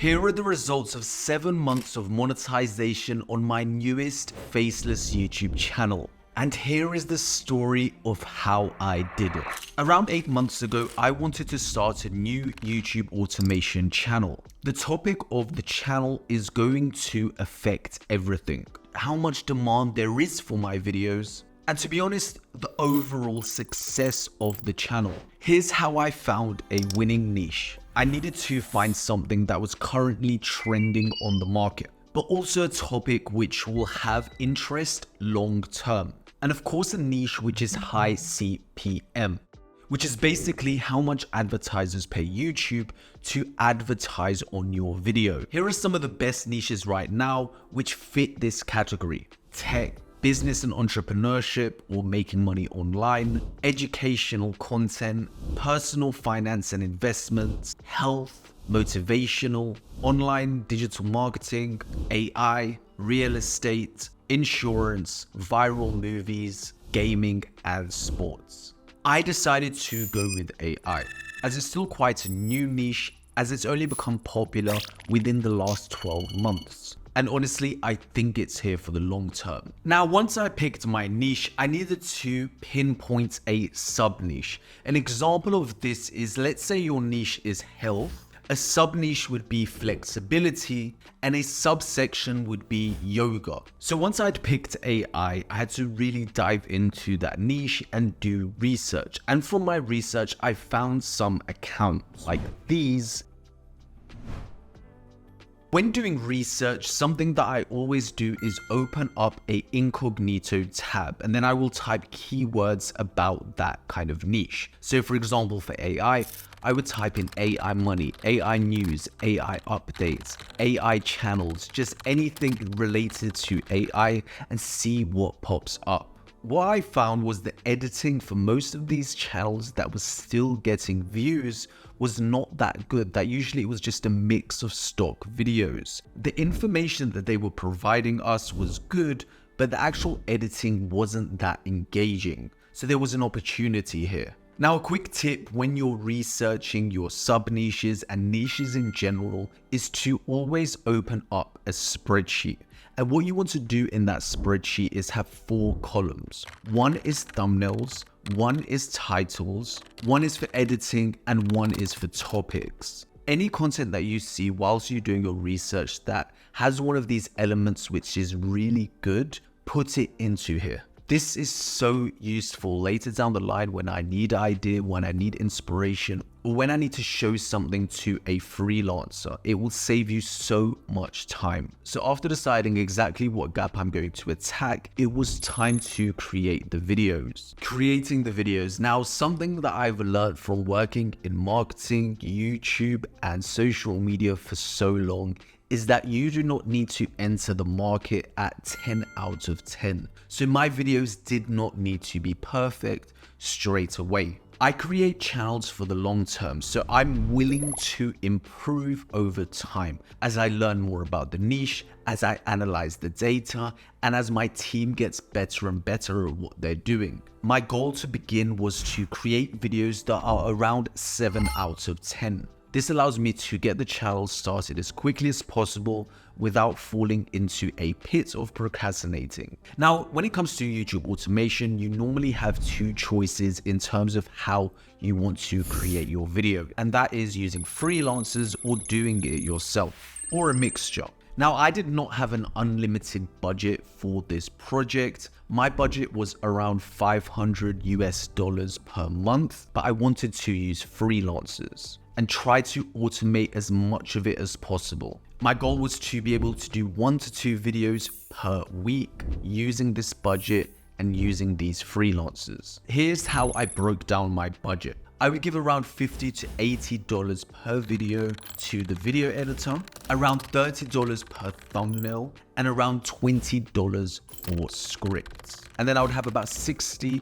Here are the results of 7 months of monetization on my newest Faceless YouTube channel. And here is the story of how I did it. Around 8 months ago, I wanted to start a new YouTube automation channel. The topic of the channel is going to affect everything. How much demand there is for my videos, and to be honest, the overall success of the channel. Here's how I found a winning niche. I needed to find something that was currently trending on the market, but also a topic which will have interest long term. And of course, a niche which is high CPM, which is basically how much advertisers pay YouTube to advertise on your video. Here are some of the best niches right now which fit this category: tech, business and entrepreneurship or making money online, educational content, personal finance and investments, health, motivational, online digital marketing, AI, real estate, insurance, viral movies, gaming, and sports. I decided to go with AI, as it's still quite a new niche, as it's only become popular within the last 12 months. And honestly, I think it's here for the long term. Now, once I picked my niche, I needed to pinpoint a sub-niche. An example of this is, let's say your niche is health. A sub-niche would be flexibility, and a subsection would be yoga. So once I'd picked AI, I had to really dive into that niche and do research. And from my research, I found some accounts like these. When doing research, something that I always do is open up a incognito tab, and then I will type keywords about that kind of niche. So for example, for AI, I would type in AI money, AI news, AI updates, AI channels, just anything related to AI, and see what pops up. What I found was the editing for most of these channels that was still getting views was not that good. That usually it was just a mix of stock videos. The information that they were providing us was good, but the actual editing wasn't that engaging. So there was an opportunity here. Now, a quick tip when you're researching your sub-niches and niches in general is to always open up a spreadsheet. And what you want to do in that spreadsheet is have 4 columns. One is thumbnails, one is titles, one is for editing, and one is for topics. Any content that you see whilst you're doing your research that has one of these elements which is really good, put it into here. This is so useful later down the line when I need idea, when I need inspiration, or when I need to show something to a freelancer. It will save you so much time. So after deciding exactly what gap I'm going to attack, it was time to create the videos. Creating the videos. Now, something that I've learned from working in marketing, YouTube, and social media for so long is that you do not need to enter the market at 10 out of 10. So my videos did not need to be perfect straight away. I create channels for the long term, so I'm willing to improve over time as I learn more about the niche, as I analyze the data, and as my team gets better and better at what they're doing. My goal to begin was to create videos that are around 7 out of 10. This allows me to get the channel started as quickly as possible without falling into a pit of procrastinating. Now, when it comes to YouTube automation, you normally have 2 choices in terms of how you want to create your video, and that is using freelancers or doing it yourself, or a mixture. Now, I did not have an unlimited budget for this project. My budget was around $500 per month, but I wanted to use freelancers and try to automate as much of it as possible. My goal was to be able to do 1 to 2 videos per week using this budget and using these freelancers. Here's how I broke down my budget. I would give around $50 to $80 per video to the video editor, around $30 per thumbnail, and around $20 for scripts. And then I would have about $60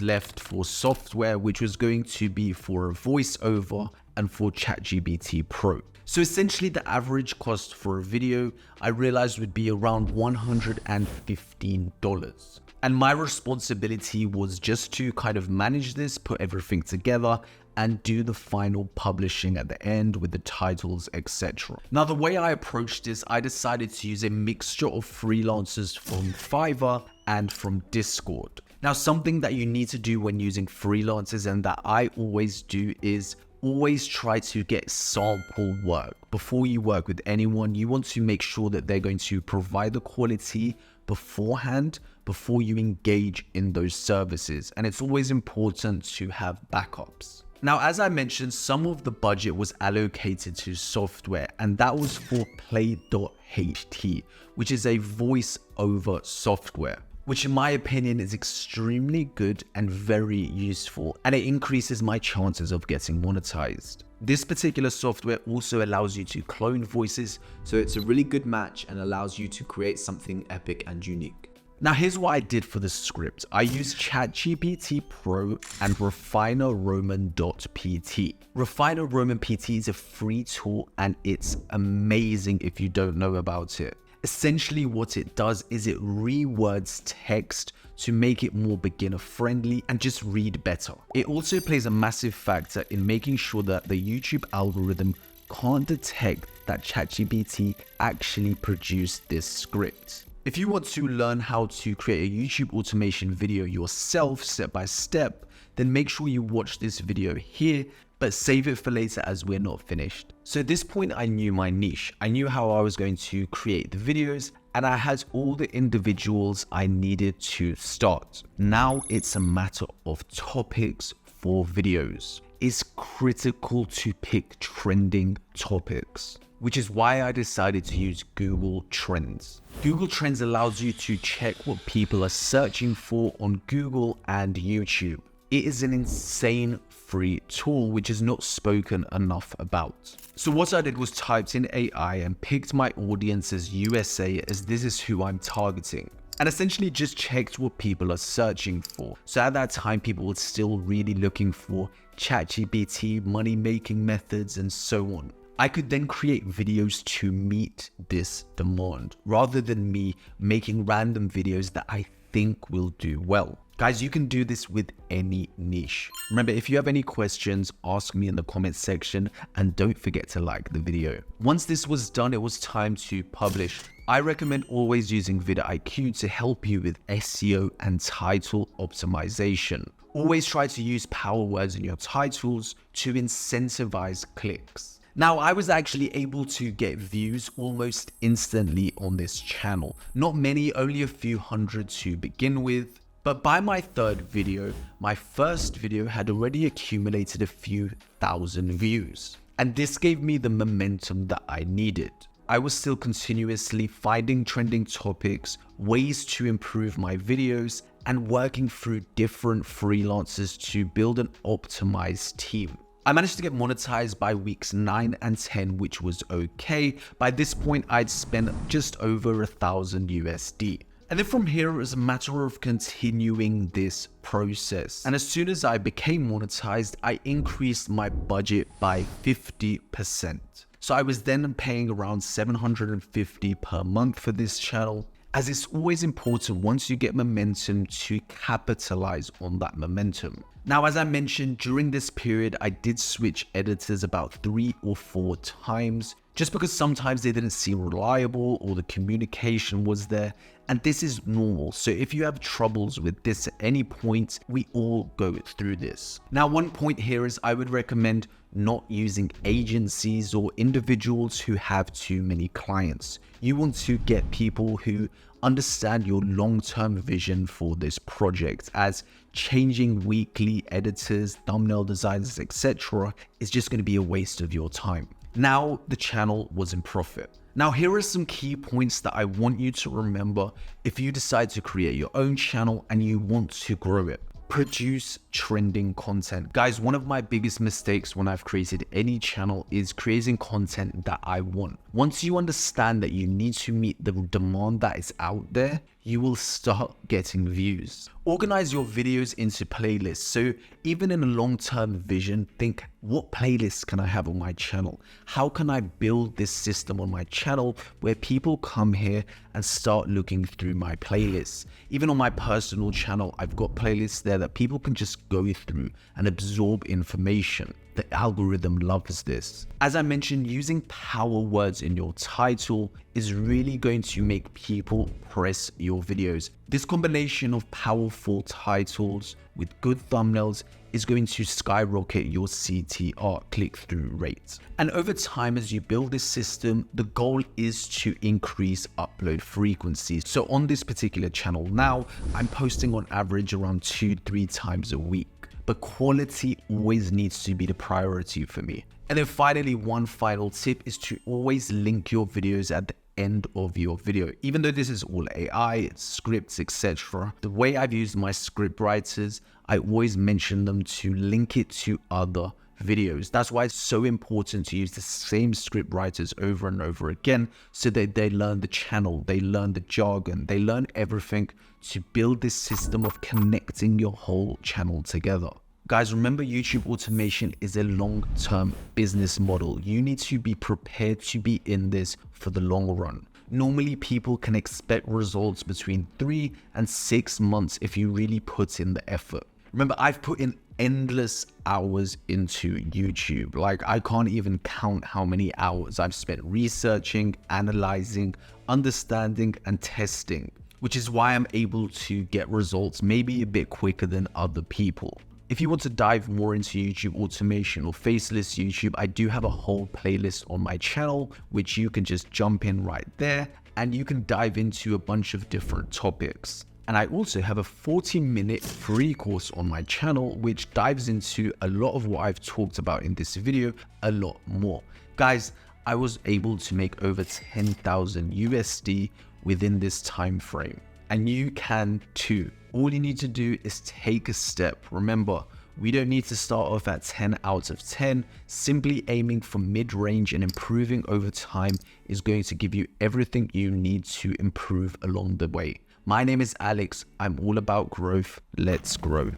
left for software, which was going to be for a voiceover and for ChatGPT Pro. So essentially the average cost for a video I realized would be around $115. And my responsibility was just to kind of manage this, put everything together, and do the final publishing at the end with the titles, etc. Now, the way I approached this, I decided to use a mixture of freelancers from Fiverr and from Discord. Now, something that you need to do when using freelancers and that I always do is always try to get sample work. Before you work with anyone, you want to make sure that they're going to provide the quality beforehand before you engage in those services. And it's always important to have backups. Now, as I mentioned, some of the budget was allocated to software, and that was for Play.ht, which is a voice-over software, which in my opinion is extremely good and very useful, and it increases my chances of getting monetized. This particular software also allows you to clone voices, so it's a really good match and allows you to create something epic and unique. Now, here's what I did for the script. I used ChatGPT Pro and RefinerRoman.pt. RefinerRoman PT is a free tool and it's amazing if you don't know about it. Essentially, what it does is it rewords text to make it more beginner friendly and just read better. It also plays a massive factor in making sure that the YouTube algorithm can't detect that ChatGPT actually produced this script. If you want to learn how to create a YouTube automation video yourself step by step, then make sure you watch this video here, but save it for later as we're not finished. So at this point, I knew my niche. I knew how I was going to create the videos, and I had all the individuals I needed to start. Now it's a matter of topics for videos. It's critical to pick trending topics, which is why I decided to use Google Trends. Google Trends allows you to check what people are searching for on Google and YouTube. It is an insane free tool which is not spoken enough about. So what I did was typed in AI and picked my audience as USA, as this is who I'm targeting, and essentially just checked what people are searching for. So at that time, people were still really looking for ChatGPT, money-making methods, and so on. I could then create videos to meet this demand, rather than me making random videos that I think will do well. Guys, you can do this with any niche. Remember, if you have any questions, ask me in the comment section, and don't forget to like the video. Once this was done, it was time to publish. I recommend always using vidIQ to help you with SEO and title optimization. Always try to use power words in your titles to incentivize clicks. Now, I was actually able to get views almost instantly on this channel. Not many, only a few hundred to begin with. But by my third video, my first video had already accumulated a few thousand views. And this gave me the momentum that I needed. I was still continuously finding trending topics, ways to improve my videos, and working through different freelancers to build an optimized team. I managed to get monetized by weeks 9 and 10, which was okay. By this point, I'd spent just over 1,000 USD. And then from here, it was a matter of continuing this process. And as soon as I became monetized, I increased my budget by 50%. So I was then paying around $750 per month for this channel, as it's always important once you get momentum to capitalize on that momentum. Now, as I mentioned, during this period, I did switch editors about 3 or 4 times, just because sometimes they didn't seem reliable or the communication was there, and this is normal. So if you have troubles with this at any point, we all go through this. Now, one point here is I would recommend not using agencies or individuals who have too many clients. You want to get people who understand your long-term vision for this project, as changing weekly editors, thumbnail designers, etc. is just going to be a waste of your time. Now the channel was in profit. Now here are some key points that I want you to remember if you decide to create your own channel and you want to grow it. Produce trending content. Guys, one of my biggest mistakes when I've created any channel is creating content that I want. Once you understand that you need to meet the demand that is out there, you will start getting views. Organize your videos into playlists. So even in a long-term vision, think, what playlists can I have on my channel? How can I build this system on my channel where people come here and start looking through my playlists? Even on my personal channel, I've got playlists there that people can just go through and absorb information. The algorithm loves this. As I mentioned, using power words in your title is really going to make people press your videos. This combination of powerful titles with good thumbnails is going to skyrocket your CTR, click-through rates. And over time, as you build this system, the goal is to increase upload frequency. So on this particular channel now, I'm posting on average around 2-3 times a week. But quality always needs to be the priority for me. And then finally, one final tip is to always link your videos at the end of your video. Even though this is all AI, scripts, etc., the way I've used my script writers, I always mention them to link it to other videos. That's why it's so important to use the same script writers over and over again, so that they learn the channel, they learn the jargon, they learn everything to build this system of connecting your whole channel together. Guys, remember, YouTube automation is a long-term business model. You need to be prepared to be in this for the long run. Normally, people can expect results between 3 and 6 months if you really put in the effort. Remember, I've put in endless hours into YouTube. Like, I can't even count how many hours I've spent researching, analyzing, understanding, and testing, which is why I'm able to get results maybe a bit quicker than other people. If you want to dive more into YouTube automation or Faceless YouTube, I do have a whole playlist on my channel, which you can just jump in right there and you can dive into a bunch of different topics. And I also have a 40-minute free course on my channel, which dives into a lot of what I've talked about in this video, a lot more. Guys, I was able to make over 10,000 USD within this time frame, and you can too. All you need to do is take a step. Remember, we don't need to start off at 10 out of 10. Simply aiming for mid-range and improving over time is going to give you everything you need to improve along the way. My name is Alex. I'm all about growth. Let's grow.